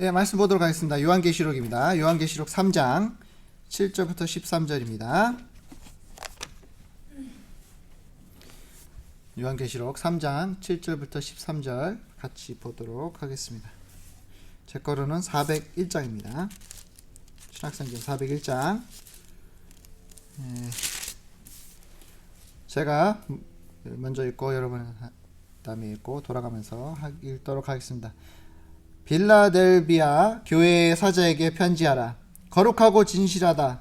네, 말씀 보도록 하겠습니다. 요한계시록입니다. 요한계시록 3장 7절부터 13절입니다. 요한계시록 3장 7절부터 13절 같이 보도록 하겠습니다. 제 거로는 401장입니다. 신약성경 401장. 제가 먼저 읽고 여러분은 다음에 읽고 돌아가면서 읽도록 하겠습니다. 빌라델비아 교회의 사자에게 편지하라. 거룩하고 진실하사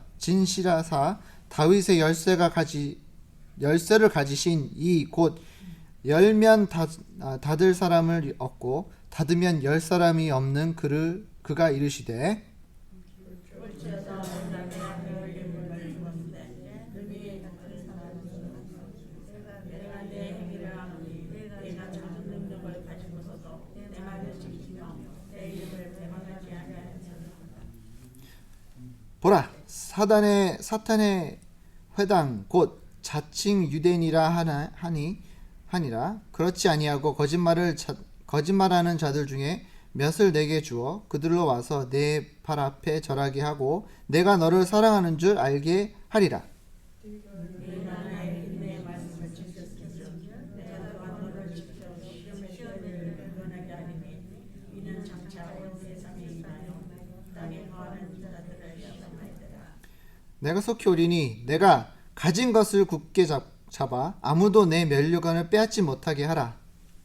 다윗의 열쇠를 가지신 이 곧 열면 닫을 사람을 얻고 닫으면 열 사람이 없는 그가 이르시되 보라, 사탄의 회당 곧 자칭 유대인이라 하니라. 그렇지 아니하고 거짓말하는 자들 중에 몇을 내게 주어 그들로 와서 내 발 앞에 절하게 하고 내가 너를 사랑하는 줄 알게 하리라. 내가 속히 오리니 내가 가진 것을 굳게 잡아 아무도 내 면류관을 빼앗지 못하게 하라.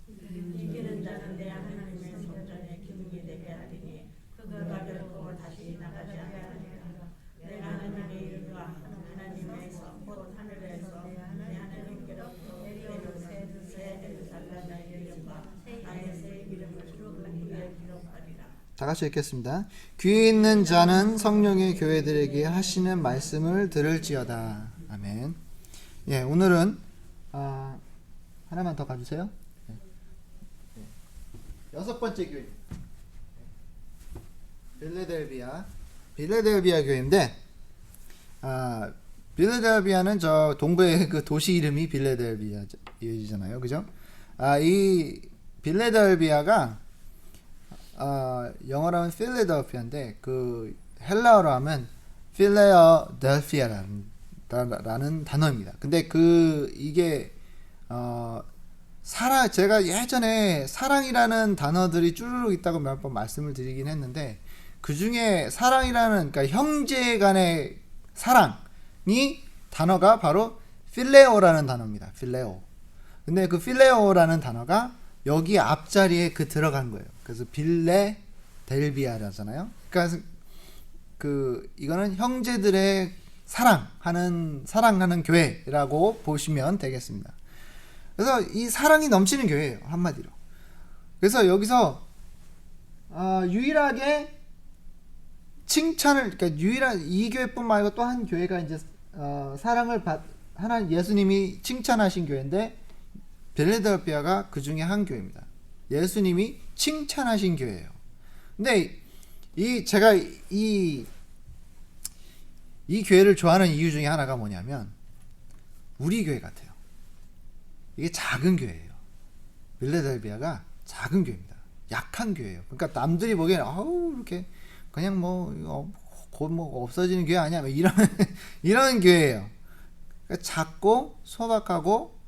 이기는 자는 내 하나님의 성전에 기둥이 되게 하리니 그가 결코 다시 나가지 아니하리라. 내가 하나님의 이름과 하나님에서 곧 하늘에서 내 하나님께로부터 내려온 새 예루살렘의 이름과 나의 새 이름을 그의 기록하리라. 다 같이 읽겠습니다. 귀 있는 자는 성령의 교회들에게 하시는 말씀을 들을지어다. 아멘. 예, 오늘은 하나만 더 가주세요. 여섯 번째 교회, 빌라델비아 교회인데, 빌라델비아는 저 동부의 그 도시 이름이 빌라델비아잖아요, 그죠? 이 빌라델비아가 영어로 하면 필라델피아인데 그 헬라어로 하면 필레어델피아라는 단어입니다. 근데 이게 제가 예전에 사랑이라는 단어들이 쭈루룩 있다고 몇 번 말씀을 드리긴 했는데 그 중에 사랑이라는, 그러니까 형제 간의 사랑이 단어가 바로 필레오라는 단어입니다. 필레오. 근데 그 필레오라는 단어가 여기 앞자리에 들어간 거예요. 그래서 빌레델비아라잖아요. 그러니까 이거는 형제들의 사랑하는 교회라고 보시면 되겠습니다. 그래서 이 사랑이 넘치는 교회예요, 한마디로. 그래서 여기서 유일하게 칭찬을, 그러니까 유일한 이 교회뿐만 아니고 또 한 교회가 이제 사랑을 하나님 예수님이 칭찬하신 교회인데 빌라델비아가 그 중에 한 교회입니다. 예수님이 칭찬하신 교회예요. 근데 제가 이 교회를 좋아하는 이유 중에 하나가 뭐냐면 우리 교회 같아요. 이게 작은 교회예요. 빌라델비아가 작은 교회입니다. 약한 교회예요. 그러니까 남들이 보기에는 이렇게 그냥 곧 없어지는 교회 아니야, 이런 교회예요. 그러니까 작고 소박하고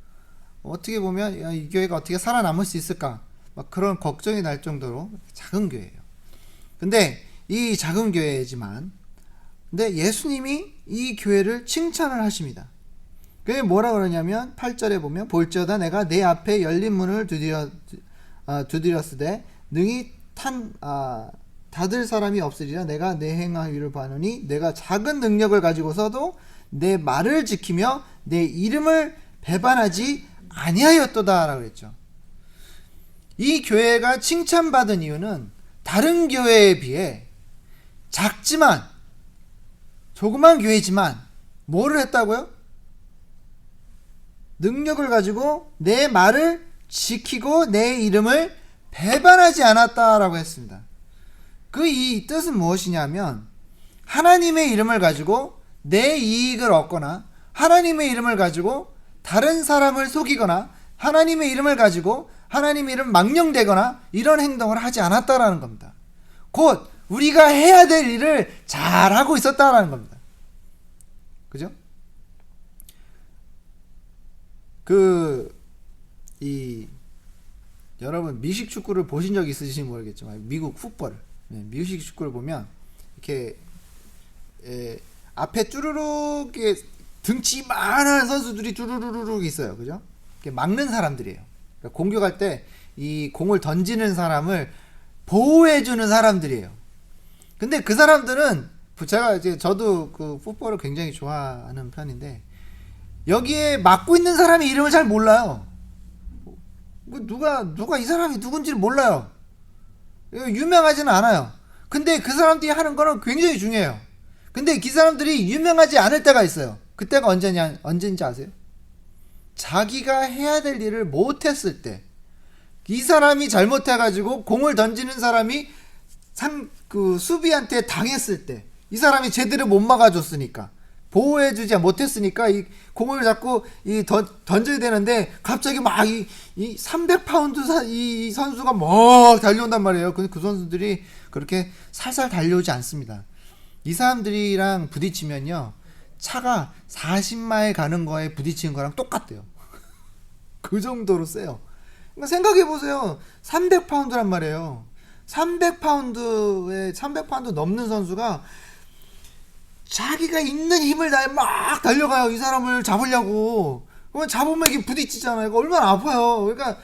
어떻게 보면 이 교회가 어떻게 살아남을 수 있을까 그런 걱정이 날 정도로 작은 교회예요. 근데 이 작은 교회지만 근데 예수님이 이 교회를 칭찬을 하십니다. 그게 뭐라 그러냐면 8절에 보면 볼지어다 내가 내 앞에 열린 문을 두드렸으되 능히 닫을 사람이 없으리라. 내가 내 행하기를 보노니 내가 작은 능력을 가지고서도 내 말을 지키며 내 이름을 배반하지 아니하였도다 라고 했죠. 이 교회가 칭찬받은 이유는 다른 교회에 비해 작지만 조그만 교회지만 뭐를 했다고요? 능력을 가지고 내 말을 지키고 내 이름을 배반하지 않았다라고 했습니다. 이 뜻은 무엇이냐면 하나님의 이름을 가지고 내 이익을 얻거나 하나님의 이름을 가지고 다른 사람을 속이거나 하나님의 이름을 가지고 하나님의 이름 망령되거나 이런 행동을 하지 않았다라는 겁니다. 곧 우리가 해야 될 일을 잘하고 있었다라는 겁니다. 그죠? 여러분 미식 축구를 보신 적 있으신지 모르겠지만 미국 풋볼, 미식 축구를 보면 이렇게 앞에 쭈루룩 등치만한 선수들이 쭈루루룩 있어요. 그죠? 막는 사람들이에요. 그러니까 공격할 때 이 공을 던지는 사람을 보호해주는 사람들이에요. 근데 그 사람들은 저도 그 풋볼을 굉장히 좋아하는 편인데 여기에 맡고 있는 사람의 이름을 잘 몰라요. 누가 이 사람이 누군지를 몰라요. 유명하지는 않아요. 근데 그 사람들이 하는 거는 굉장히 중요해요. 근데 그 사람들이 유명하지 않을 때가 있어요. 그때가 언제인지 아세요? 자기가 해야 될 일을 못했을 때, 이 사람이 잘못해가지고 공을 던지는 사람이 수비한테 당했을 때, 이 사람이 제대로 못 막아줬으니까, 보호해주지 못했으니까 이 공을 자꾸 던져야 되는데 갑자기 막 이 300파운드 이 선수가 막 달려온단 말이에요. 근데 그 선수들이 그렇게 살살 달려오지 않습니다. 이 사람들이랑 부딪히면요, 차가 40마일 가는 거에 부딪히는 거랑 똑같대요. 그 정도로 세요. 그러니까 생각해보세요. 300파운드란 말이에요. 300파운드 넘는 선수가 자기가 있는 힘을 다해 막 달려가요. 이 사람을 잡으려고. 그러면 잡으면 이게 부딪히잖아요. 이거 얼마나 아파요. 그러니까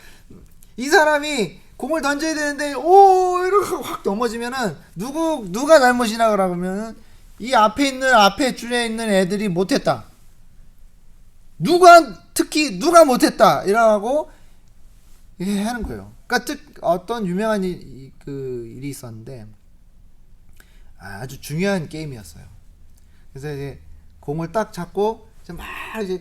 이 사람이 공을 던져야 되는데 이렇게 확 넘어지면은 누가 잘못이나 그러면은 이 앞에 줄에 있는 애들이 못했다. 특히 누가 못했다 이라고 하는 거예요. 그러니까 어떤 유명한 일이 있었는데 아주 중요한 게임이었어요. 그래서 이제 공을 딱 잡고 막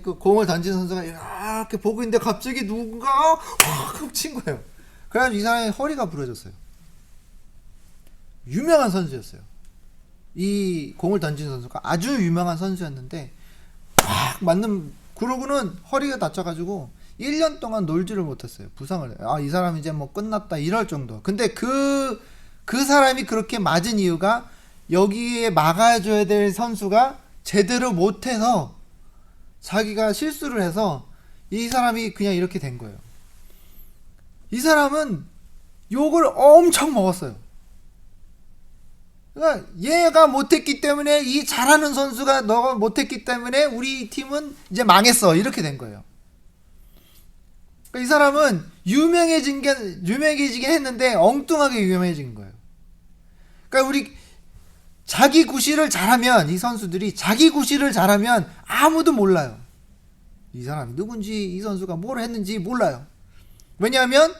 그 공을 던진 선수가 이렇게 보고 있는데 갑자기 누군가 확 친 거예요. 그래가지고 이 사람의 허리가 부러졌어요. 유명한 선수였어요. 이 공을 던진 선수가 아주 유명한 선수였는데 막 맞는, 그러고는 허리가 다쳐가지고 1년 동안 놀지를 못했어요. 부상을 해요. 이 사람 이제 뭐 끝났다 이럴 정도. 근데 그 사람이 그렇게 맞은 이유가 여기에 막아줘야 될 선수가 제대로 못해서 자기가 실수를 해서 이 사람이 그냥 이렇게 된 거예요. 이 사람은 욕을 엄청 먹었어요. 그러니까 얘가 못했기 때문에, 이 잘하는 선수가 너가 못했기 때문에 우리 팀은 이제 망했어 이렇게 된 거예요. 그러니까 이 사람은 유명해지긴 했는데 엉뚱하게 유명해진 거예요. 그러니까 우리 자기 구실을 잘하면, 이 선수들이 자기 구실을 잘하면 아무도 몰라요. 이 사람이 누군지, 이 선수가 뭘 했는지 몰라요. 왜냐하면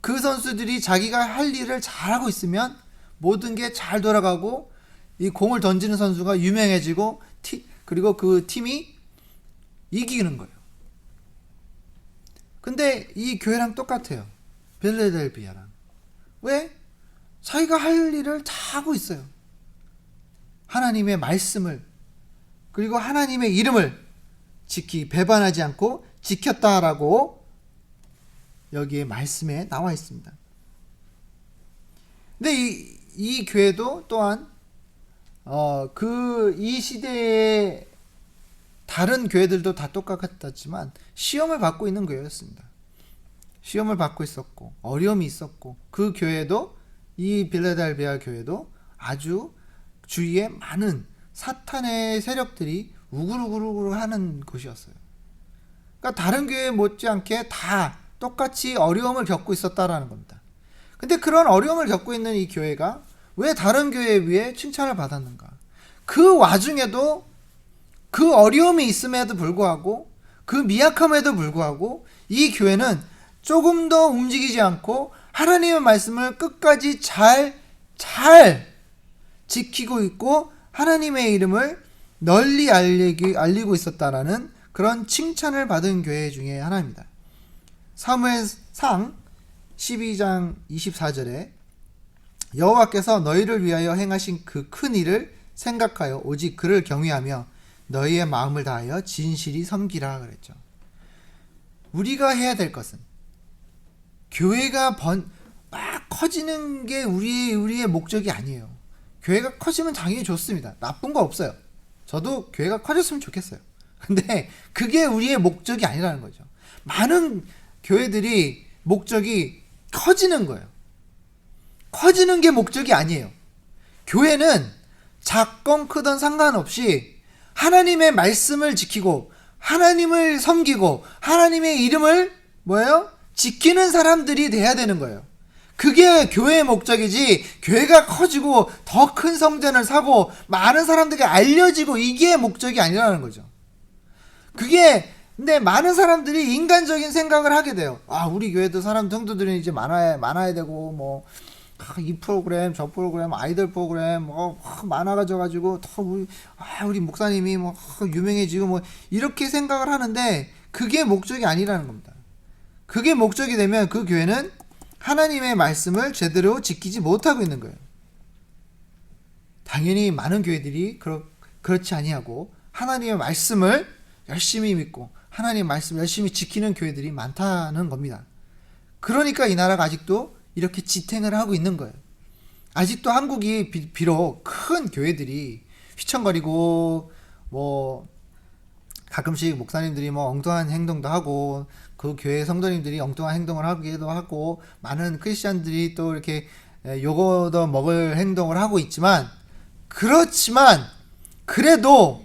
그 선수들이 자기가 할 일을 잘하고 있으면 모든 게 잘 돌아가고 이 공을 던지는 선수가 유명해지고 그리고 그 팀이 이기는 거예요. 근데 이 교회랑 똑같아요. 빌라델비아랑. 왜? 자기가 할 일을 다 하고 있어요. 하나님의 말씀을, 그리고 하나님의 이름을 배반하지 않고 지켰다라고 여기에 말씀에 나와 있습니다. 근데 이 교회도 또한 이 시대의 다른 교회들도 다 똑같았지만 시험을 받고 있는 교회였습니다. 시험을 받고 있었고 어려움이 있었고, 그 교회도, 이 빌라델비아 교회도 아주 주위에 많은 사탄의 세력들이 우글우글우글 하는 곳이었어요. 그러니까 다른 교회 못지않게 다 똑같이 어려움을 겪고 있었다라는 겁니다. 근데 그런 어려움을 겪고 있는 이 교회가 왜 다른 교회에 비해 칭찬을 받았는가? 그 와중에도, 그 어려움이 있음에도 불구하고, 그 미약함에도 불구하고 이 교회는 조금 더 움직이지 않고 하나님의 말씀을 끝까지 잘 지키고 있고 하나님의 이름을 널리 알리고 있었다라는 그런 칭찬을 받은 교회 중에 하나입니다. 사무엘상 12장 24절에 여호와께서 너희를 위하여 행하신 그 큰 일을 생각하여 오직 그를 경외하며 너희의 마음을 다하여 진실이 섬기라 그랬죠. 우리가 해야 될 것은, 교회가 막 커지는 게 우리의 목적이 아니에요. 교회가 커지면 당연히 좋습니다. 나쁜 거 없어요. 저도 교회가 커졌으면 좋겠어요. 근데 그게 우리의 목적이 아니라는 거죠. 많은 교회들이 목적이 커지는 거예요. 커지는 게 목적이 아니에요. 교회는 작건 크던 상관없이 하나님의 말씀을 지키고 하나님을 섬기고 하나님의 이름을 지키는 사람들이 돼야 되는 거예요. 그게 교회의 목적이지, 교회가 커지고 더 큰 성전을 사고 많은 사람들에게 알려지고 이게 목적이 아니라는 거죠. 근데 많은 사람들이 인간적인 생각을 하게 돼요. 우리 교회도 성도들이 이제 많아야 되고, 이 프로그램, 저 프로그램, 아이들 프로그램, 많아가지고, 더 우리 목사님이 유명해지고, 이렇게 생각을 하는데, 그게 목적이 아니라는 겁니다. 그게 목적이 되면 그 교회는 하나님의 말씀을 제대로 지키지 못하고 있는 거예요. 당연히 많은 교회들이 그렇지 아니하고 하나님의 말씀을 열심히 믿고 하나님의 말씀을 열심히 지키는 교회들이 많다는 겁니다. 그러니까 이 나라가 아직도 이렇게 지탱을 하고 있는 거예요. 아직도 한국이 비록 큰 교회들이 휘청거리고 가끔씩 목사님들이 엉뚱한 행동도 하고 그 교회 성도님들이 엉뚱한 행동을 하기도 하고 많은 크리스찬들이 또 이렇게 요거도 먹을 행동을 하고 있지만, 그렇지만 그래도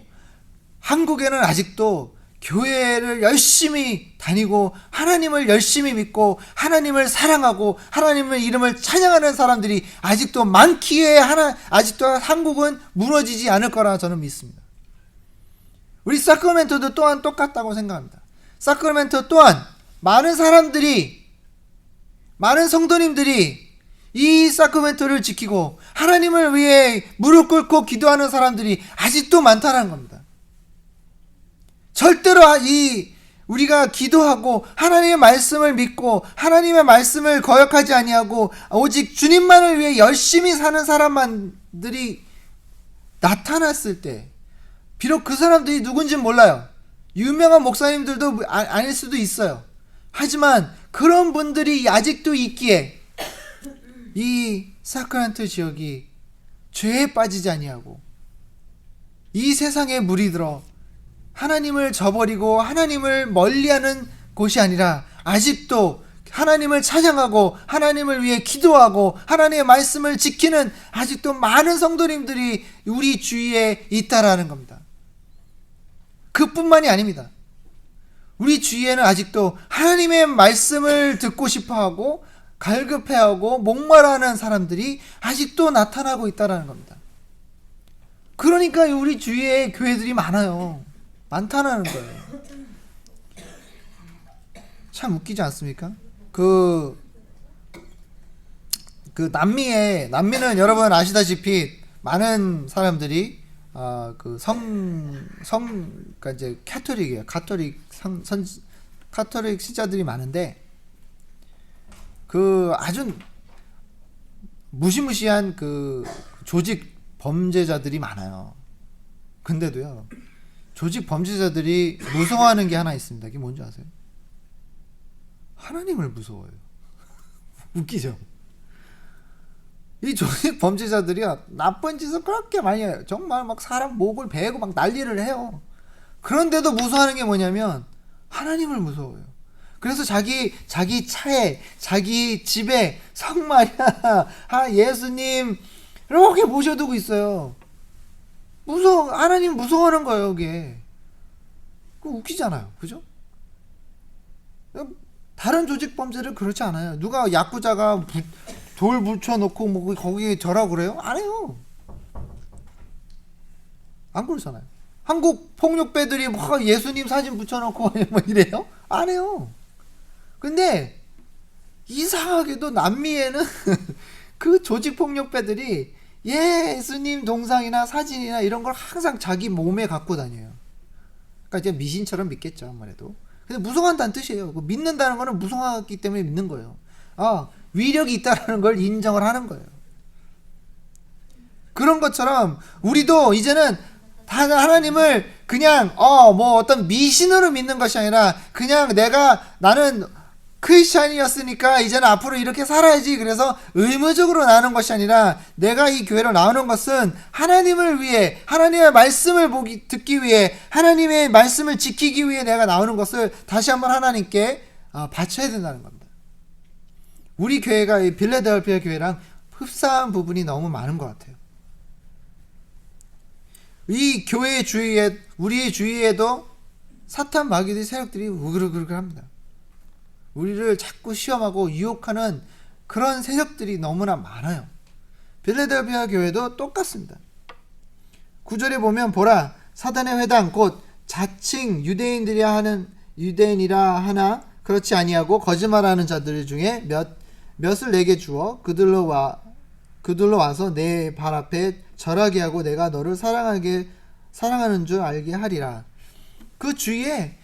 한국에는 아직도 교회를 열심히 다니고 하나님을 열심히 믿고 하나님을 사랑하고 하나님의 이름을 찬양하는 사람들이 아직도 많기에 아직도 한국은 무너지지 않을 거라 저는 믿습니다. 우리 사크라멘토도 또한 똑같다고 생각합니다. 사크라멘토 또한 많은 사람들이, 많은 성도님들이 이 사크라멘토를 지키고 하나님을 위해 무릎 꿇고 기도하는 사람들이 아직도 많다는 겁니다. 절대로 우리가 기도하고 하나님의 말씀을 믿고 하나님의 말씀을 거역하지 아니하고 오직 주님만을 위해 열심히 사는 사람들이 나타났을 때, 비록 그 사람들이 누군지는 몰라요. 유명한 목사님들도 아닐 수도 있어요. 하지만 그런 분들이 아직도 있기에 이 사크란트 지역이 죄에 빠지지 아니하고 이 세상에 물이 들어 하나님을 저버리고 하나님을 멀리하는 곳이 아니라 아직도 하나님을 찬양하고 하나님을 위해 기도하고 하나님의 말씀을 지키는 아직도 많은 성도님들이 우리 주위에 있다라는 겁니다. 그뿐만이 아닙니다. 우리 주위에는 아직도 하나님의 말씀을 듣고 싶어하고 갈급해하고 목마르하는 사람들이 아직도 나타나고 있다는 겁니다. 그러니까 우리 주위에 교회들이 많다는 거예요. 참 웃기지 않습니까? 남미는 여러분 아시다시피 많은 사람들이 그러니까 이제 카톨릭이에요. 카톨릭 신자들이 많은데 아주 무시무시한 조직 범죄자들이 많아요. 근데도요, 조직 범죄자들이 무서워하는 게 하나 있습니다. 그게 뭔지 아세요? 하나님을 무서워해요. 웃기죠? 이 조직 범죄자들이 나쁜 짓을 그렇게 많이 해요. 정말 사람 목을 베고 난리를 해요. 그런데도 무서워하는 게 뭐냐면 하나님을 무서워해요. 그래서 자기 차에, 자기 집에 성마리아, 예수님 이렇게 모셔두고 있어요. 하나님 무서워하는 거예요, 이게. 웃기잖아요, 그죠? 다른 조직 범죄를 그렇지 않아요. 누가 야쿠자가 돌 붙여놓고 거기에 절하고 그래요? 안 해요. 안 그러잖아요. 한국 폭력배들이 예수님 사진 붙여놓고 이래요? 안 해요. 근데 이상하게도 남미에는 그 조직 폭력배들이 예수님 동상이나 사진이나 이런 걸 항상 자기 몸에 갖고 다녀요. 그러니까 이제 미신처럼 믿겠죠, 아무래도. 근데 무성한다는 뜻이에요. 믿는다는 거는 무성하기 때문에 믿는 거예요. 위력이 있다는 걸 인정을 하는 거예요. 그런 것처럼 우리도 이제는 하나님을 그냥 어떤 미신으로 믿는 것이 아니라 그냥 나는 크리스찬이었으니까 이제는 앞으로 이렇게 살아야지, 그래서 의무적으로 나오는 것이 아니라, 내가 이 교회로 나오는 것은 하나님을 위해, 하나님의 말씀을 듣기 위해, 하나님의 말씀을 지키기 위해 내가 나오는 것을 다시 한번 하나님께 바쳐야 된다는 겁니다. 우리 교회가 이 빌라델피아 교회랑 흡사한 부분이 너무 많은 것 같아요. 이 교회 주위에, 우리 주위에도 사탄 마귀의 세력들이 우글우글합니다. 우리를 자꾸 시험하고 유혹하는 그런 세력들이 너무나 많아요. 빌라델피아 교회도 똑같습니다. 9절에 보면, 보라, 사단의 회당 곧 자칭 유대인이라 하나 그렇지 아니하고 거짓말하는 자들 중에 몇을 내게 주어 그들로 와서 내 발 앞에 절하게 하고 내가 너를 사랑하는 줄 알게 하리라. 그 주위에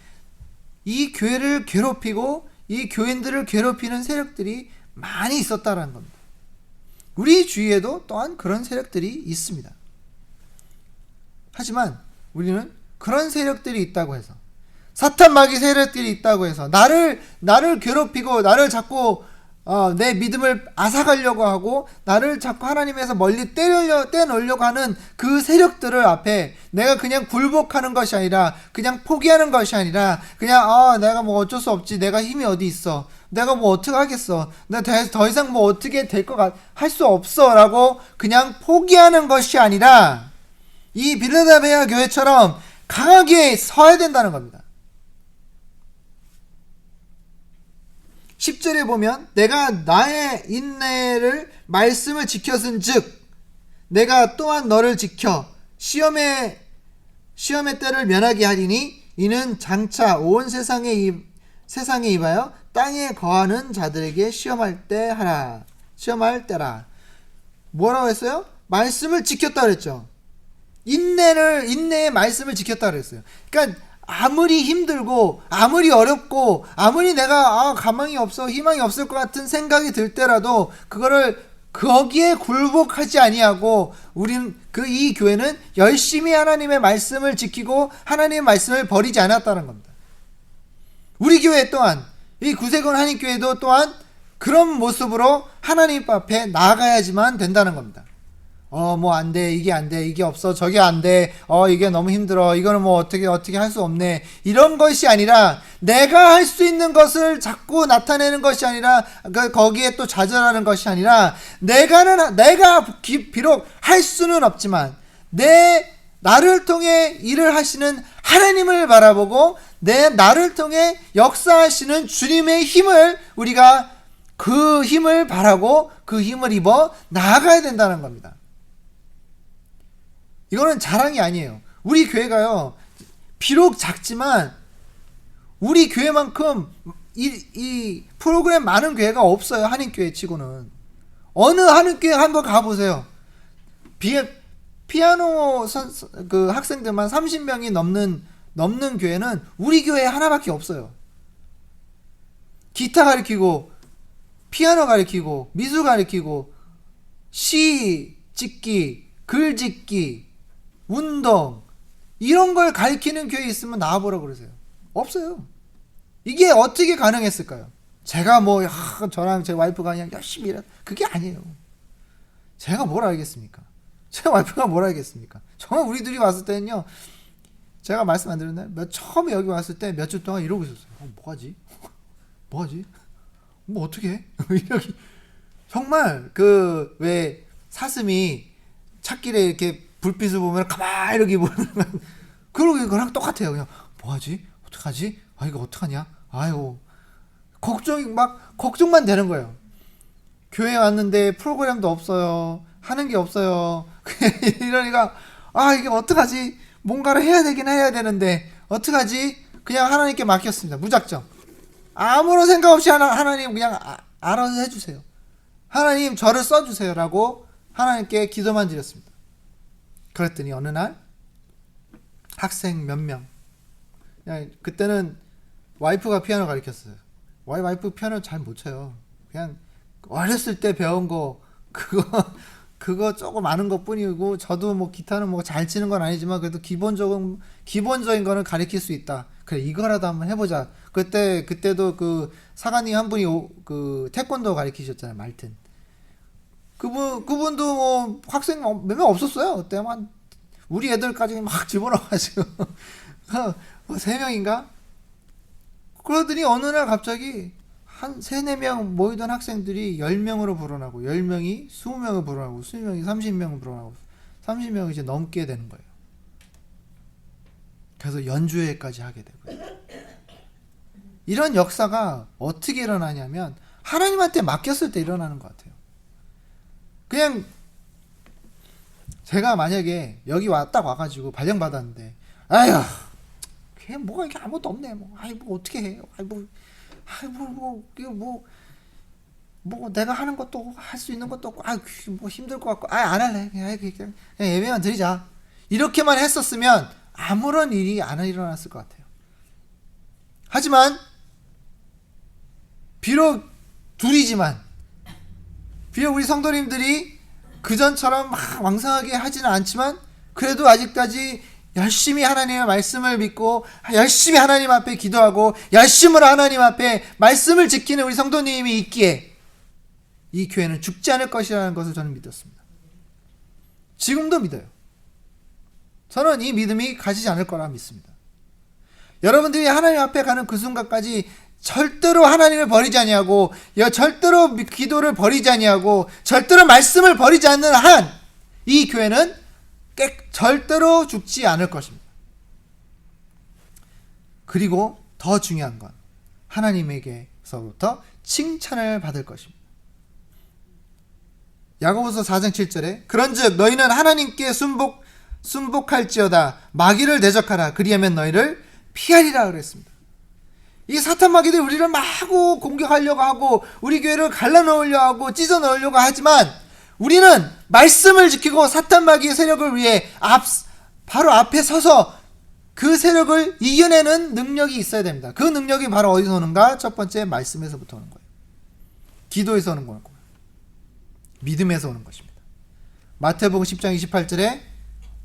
이 교회를 괴롭히고 이 교인들을 괴롭히는 세력들이 많이 있었다는 겁니다. 우리 주위에도 또한 그런 세력들이 있습니다. 하지만 우리는 그런 세력들이 있다고 해서, 사탄 마귀 세력들이 있다고 해서 나를 괴롭히고 나를 자꾸 내 믿음을 앗아가려고 하고 나를 자꾸 하나님에서 멀리 떼놓으려고 하는 그 세력들을 앞에 내가 그냥 굴복하는 것이 아니라, 그냥 포기하는 것이 아니라, 그냥 내가 뭐 어쩔 수 없지, 내가 힘이 어디 있어, 내가 뭐 어떻게 하겠어, 내가 더 이상 뭐 어떻게 될 것 할 수 없어 라고 그냥 포기하는 것이 아니라, 이 빌라델피아 교회처럼 강하게 서야 된다는 겁니다. 10절에 보면, 내가 나의 인내를 말씀을 지켰은즉 내가 또한 너를 지켜 시험의 때를 면하게 하리니 이는 장차 온 세상에 임하여 땅에 거하는 자들에게 시험할 때라. 뭐라고 했어요? 말씀을 지켰다 그랬죠. 인내의 말씀을 지켰다 그랬어요. 그러니까 아무리 힘들고 아무리 어렵고 아무리 내가 가망이 없어, 희망이 없을 것 같은 생각이 들 때라도 그거를 거기에 굴복하지 아니하고, 우린 이 교회는 열심히 하나님의 말씀을 지키고 하나님의 말씀을 버리지 않았다는 겁니다. 우리 교회 또한, 이 구세군 한인교회도 또한 그런 모습으로 하나님 앞에 나아가야지만 된다는 겁니다. 뭐 안 돼, 이게 안 돼, 이게 없어, 저게 안 돼, 이게 너무 힘들어, 이거는 뭐 어떻게 할 수 없네, 이런 것이 아니라, 내가 할 수 있는 것을 자꾸 나타내는 것이 아니라, 거기에 또 좌절하는 것이 아니라, 내가 비록 할 수는 없지만 나를 통해 일을 하시는 하나님을 바라보고 나를 통해 역사하시는 주님의 힘을, 우리가 그 힘을 바라고 그 힘을 입어 나아가야 된다는 겁니다. 이거는 자랑이 아니에요. 우리 교회가요, 비록 작지만 우리 교회만큼 이 프로그램 많은 교회가 없어요. 한인교회 치고는. 어느 한인교회 한번 가보세요. 피아노 그 학생들만 30명이 넘는 교회는 우리 교회에 하나밖에 없어요. 기타 가르치고 피아노 가르치고 미술 가르치고 시 찍기, 글 짓기, 운동, 이런 걸 가르치는 교회 있으면 나와보라고 그러세요. 없어요. 이게 어떻게 가능했을까요? 제가 저랑 제 와이프가 그냥 열심히 그게 아니에요. 제가 뭘 알겠습니까? 제 와이프가 뭘 알겠습니까? 정말 우리 둘이 왔을 때는요, 제가 말씀 안 드렸나요? 처음에 여기 왔을 때 몇 주 동안 이러고 있었어요. 뭐하지? 뭐 어떻게 해? 정말 왜 사슴이 찾길에 이렇게 불빛을 보면 가만히 이렇게 보면 그러고 그랑 똑같아요. 그냥 뭐하지? 어떡하지? 이거 어떡하냐? 아이고, 걱정만 되는 거예요. 교회 왔는데 프로그램도 없어요. 하는 게 없어요. 이러니까 이게 어떡하지? 뭔가를 해야 되긴 해야 되는데 어떡하지? 그냥 하나님께 맡겼습니다. 무작정. 아무런 생각 없이 하나님 그냥 알아서 해주세요. 하나님 저를 써주세요 라고 하나님께 기도만 드렸습니다. 그랬더니 어느 날 학생 몇 명, 그때는 와이프가 피아노 가르쳤어요. 와이프 피아노 잘 못 쳐요. 그냥 어렸을 때 배운 거 그거 조금 아는 것 뿐이고, 저도 뭐 기타는 뭐 잘 치는 건 아니지만 그래도 기본적인 거는 가르칠 수 있다. 그래, 이거라도 한번 해보자. 그때도 그 사관님 한 분이 그 태권도 가르치셨잖아요, 말튼. 그분도 뭐 학생 몇 명 없었어요. 그때만 우리 애들까지 막 집어넣어가지고 뭐 3명인가? 그러더니 어느 날 갑자기 한 3-4명 모이던 학생들이 10명으로 불어나고, 10명이 20명을 불어나고, 20명이 30명을 불어나고, 30명이 이제 넘게 되는 거예요. 그래서 연주회까지 하게 되고요. 이런 역사가 어떻게 일어나냐면 하나님한테 맡겼을 때 일어나는 것 같아요. 그냥 제가 만약에 여기 딱 와가지고 발령 받았는데, 아휴, 걔 뭐가 이게 아무것도 없네. 뭐, 아이 뭐 어떻게 해? 뭐 내가 하는 것도 할 수 있는 것도 없고, 뭐 힘들 것 같고, 안 할래. 그냥 예배만 드리자. 이렇게만 했었으면 아무런 일이 안 일어났을 것 같아요. 하지만 비록 둘이지만, 비록 우리 성도님들이 그전처럼 막 왕성하게 하지는 않지만, 그래도 아직까지 열심히 하나님의 말씀을 믿고 열심히 하나님 앞에 기도하고 열심으로 하나님 앞에 말씀을 지키는 우리 성도님이 있기에 이 교회는 죽지 않을 것이라는 것을 저는 믿었습니다. 지금도 믿어요. 저는 이 믿음이 가지지 않을 거라 믿습니다. 여러분들이 하나님 앞에 가는 그 순간까지 절대로 하나님을 버리지 아니하고, 절대로 기도를 버리지 아니하고, 절대로 말씀을 버리지 않는 한 이 교회는 절대로 죽지 않을 것입니다. 그리고 더 중요한 건 하나님에게서부터 칭찬을 받을 것입니다. 야고보서 4장 7절에 그런즉 너희는 하나님께 순복할지어다 마귀를 대적하라 그리하면 너희를 피하리라 그랬습니다. 이 사탄 마귀들이 우리를 마구 공격하려고 하고 우리 교회를 갈라놓으려고 하고 찢어 넣으려고 하지만, 우리는 말씀을 지키고 사탄 마귀의 세력을 위해 바로 앞에 서서 그 세력을 이겨내는 능력이 있어야 됩니다. 그 능력이 바로 어디서 오는가? 첫 번째, 말씀에서부터 오는 거예요. 기도에서 오는 거고, 믿음에서 오는 것입니다. 마태복음 10장 28절에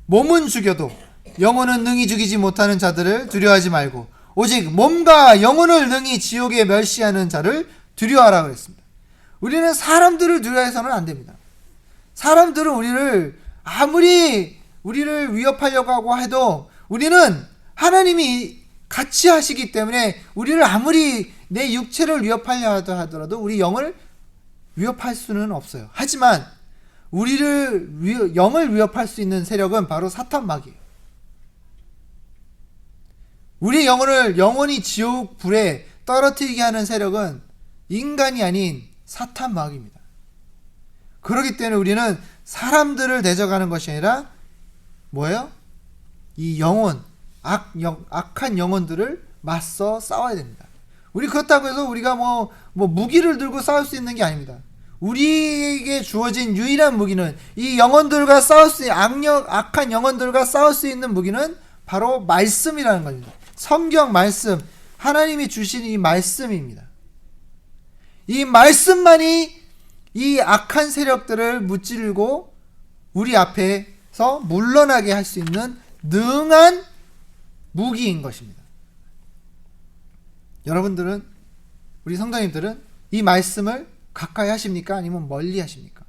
몸은 죽여도 영혼은 능히 죽이지 못하는 자들을 두려워하지 말고 오직 몸과 영혼을 능히 지옥에 멸시하는 자를 두려워하라 그랬습니다. 우리는 사람들을 두려워해서는 안 됩니다. 사람들은 아무리 우리를 위협하려고 하고 해도 우리는 하나님이 같이 하시기 때문에 우리를 아무리 내 육체를 위협하려 하더라도 우리 영을 위협할 수는 없어요. 하지만 영을 위협할 수 있는 세력은 바로 사탄 마귀예요. 우리 영혼을 영원히 지옥 불에 떨어뜨리게 하는 세력은 인간이 아닌 사탄 마귀입니다. 그렇기 때문에 우리는 사람들을 대적하는 것이 아니라 뭐예요? 이 영혼, 악한 영혼들을 맞서 싸워야 됩니다. 우리 그렇다고 해서 우리가 뭐 무기를 들고 싸울 수 있는 게 아닙니다. 우리에게 주어진 유일한 무기는 이 영혼들과 악한 영혼들과 싸울 수 있는 무기는 바로 말씀이라는 겁니다. 성경 말씀, 하나님이 주신 이 말씀입니다. 이 말씀만이 이 악한 세력들을 무찌르고 우리 앞에서 물러나게 할 수 있는 능한 무기인 것입니다. 여러분들은, 우리 성도님들은 이 말씀을 가까이 하십니까? 아니면 멀리 하십니까?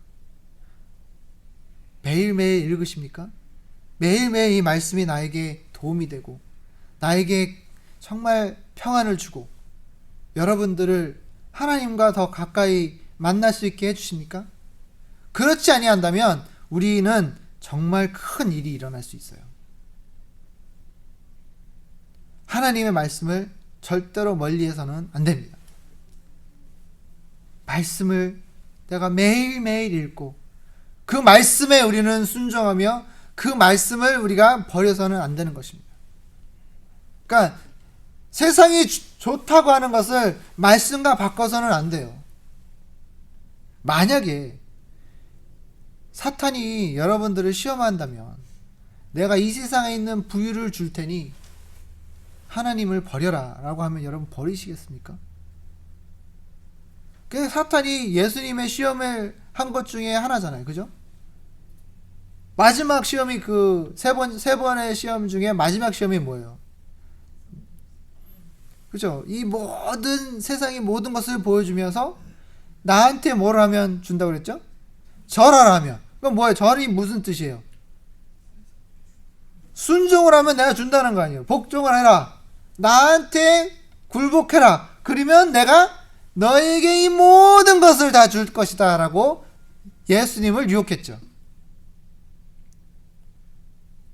매일매일 읽으십니까? 매일매일 이 말씀이 나에게 도움이 되고 나에게 정말 평안을 주고 여러분들을 하나님과 더 가까이 만날 수 있게 해주십니까? 그렇지 아니한다면 우리는 정말 큰 일이 일어날 수 있어요. 하나님의 말씀을 절대로 멀리해서는 안 됩니다. 말씀을 내가 매일매일 읽고 그 말씀에 우리는 순종하며 그 말씀을 우리가 버려서는 안 되는 것입니다. 그러니까 세상이 좋다고 하는 것을 말씀과 바꿔서는 안 돼요. 만약에 사탄이 여러분들을 시험한다면 내가 이 세상에 있는 부유를 줄 테니 하나님을 버려라 라고 하면 여러분 버리시겠습니까? 그 사탄이 예수님의 시험을 한 것 중에 하나잖아요. 그죠? 마지막 시험이 그 세 번의 시험 중에 마지막 시험이 뭐예요? 그죠? 이 모든 세상의 모든 것을 보여주면서 나한테 뭘 하면 준다고 그랬죠? 절하라 하면. 그럼 뭐예요? 절이 무슨 뜻이에요? 순종을 하면 내가 준다는 거 아니에요. 복종을 해라. 나한테 굴복해라. 그러면 내가 너에게 이 모든 것을 다 줄 것이다 라고 예수님을 유혹했죠.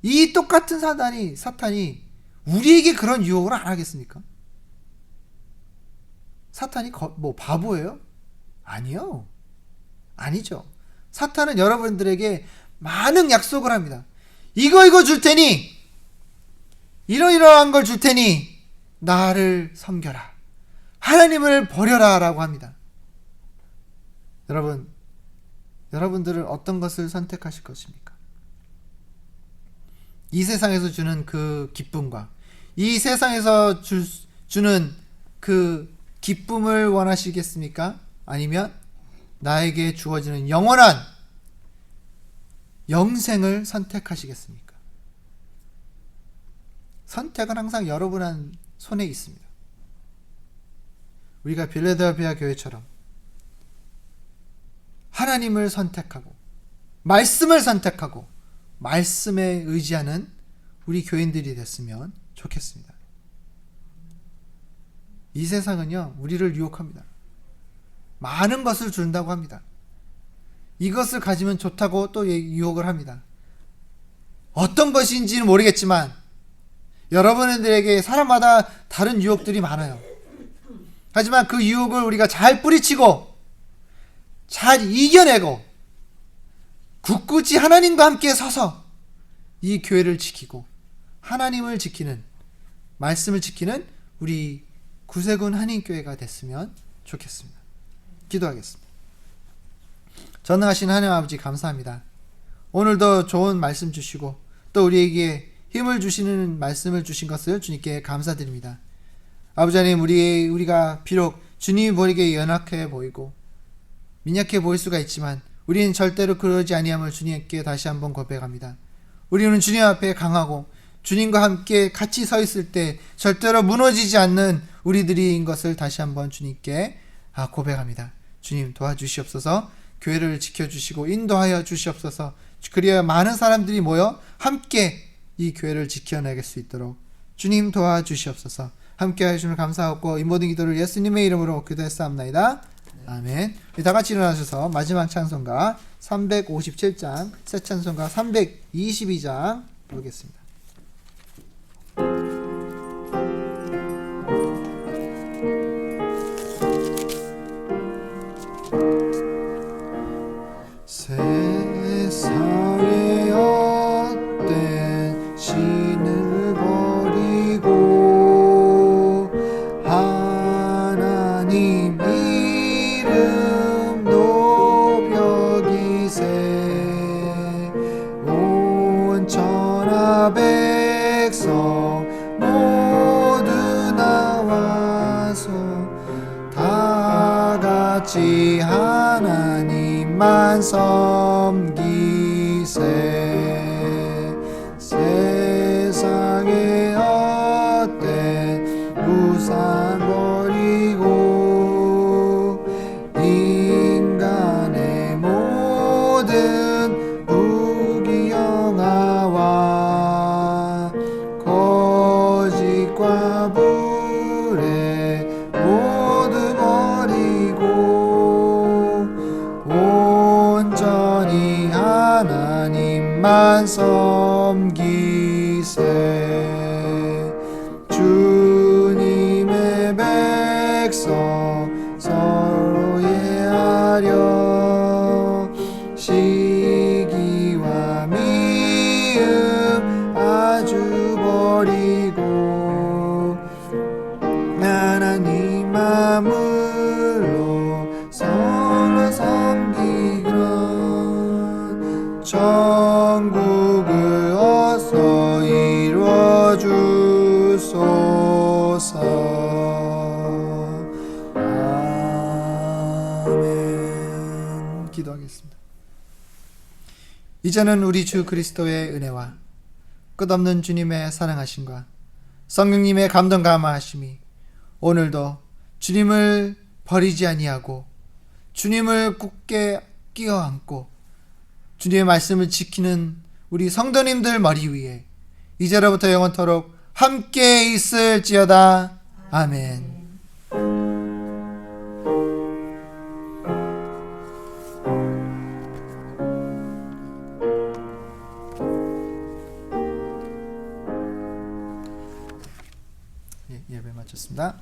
이 똑같은 사탄이 우리에게 그런 유혹을 안 하겠습니까? 사탄이 뭐 바보예요? 아니요. 아니죠. 사탄은 여러분들에게 많은 약속을 합니다. 이거 줄 테니, 이러이러한 걸 줄 테니 나를 섬겨라. 하나님을 버려라 라고 합니다. 여러분들은 어떤 것을 선택하실 것입니까? 이 세상에서 주는 그 기쁨과 이 세상에서 주는 그 기쁨을 원하시겠습니까? 아니면 나에게 주어지는 영원한 영생을 선택하시겠습니까? 선택은 항상 여러분 손에 있습니다. 우리가 빌라델피아 교회처럼 하나님을 선택하고 말씀을 선택하고 말씀에 의지하는 우리 교인들이 됐으면 좋겠습니다. 이 세상은요, 우리를 유혹합니다. 많은 것을 준다고 합니다. 이것을 가지면 좋다고 또 유혹을 합니다. 어떤 것인지는 모르겠지만 여러분들에게 사람마다 다른 유혹들이 많아요. 하지만 그 유혹을 우리가 잘 뿌리치고 잘 이겨내고 굳굳이 하나님과 함께 서서 이 교회를 지키고 하나님을 지키는, 말씀을 지키는 우리 구세군 한인교회가 됐으면 좋겠습니다. 기도하겠습니다. 전능하신 하나님 아버지 감사합니다. 오늘도 좋은 말씀 주시고 또 우리에게 힘을 주시는 말씀을 주신 것을 주님께 감사드립니다. 아버지 하나님, 우리가 비록 주님이 보이기에 연약해 보이고 민약해 보일 수가 있지만 우리는 절대로 그러지 아니함을 주님께 다시 한번 고백합니다. 우리는 주님 앞에 강하고 주님과 함께 같이 서 있을 때 절대로 무너지지 않는 우리들인 것을 다시 한번 주님께 고백합니다. 주님 도와주시옵소서. 교회를 지켜주시고 인도하여 주시옵소서. 그리하여 많은 사람들이 모여 함께 이 교회를 지켜내길 수 있도록 주님 도와주시옵소서. 함께 하시면 감사하고 이 모든 기도를 예수님의 이름으로 기도했사옵나이다. 아멘. 다 같이 일어나셔서 마지막 찬송가 357장, 새 찬송가 322장 부르겠습니다. 세상에 헛된 신을 버리고 하나님 이름 높여기세. 온 천하 백성 모두 나와서 다 같이 하나님만 섬기세. 세상에 헛된 우상 버리고 인간의 모든 부귀영화와 거짓과 불에 모두 버리고 온전히 하나님만 섬기세. 주님의 백성 서로 예하려 시기와 미움 아주 버리고 하나님 마음으로 서로 섬기라. 천국을 어서 이루어 주소서. 아멘. 기도하겠습니다. 이제는 우리 주 그리스도의 은혜와 끝없는 주님의 사랑하심과 성령님의 감동 감화하심이 오늘도 주님을 버리지 아니하고 주님을 굳게 끼어안고 주님의 말씀을 지키는 우리 성도님들 머리 위에 이제로부터 영원토록 함께 있을지어다. 아멘. 예배 마쳤습니다.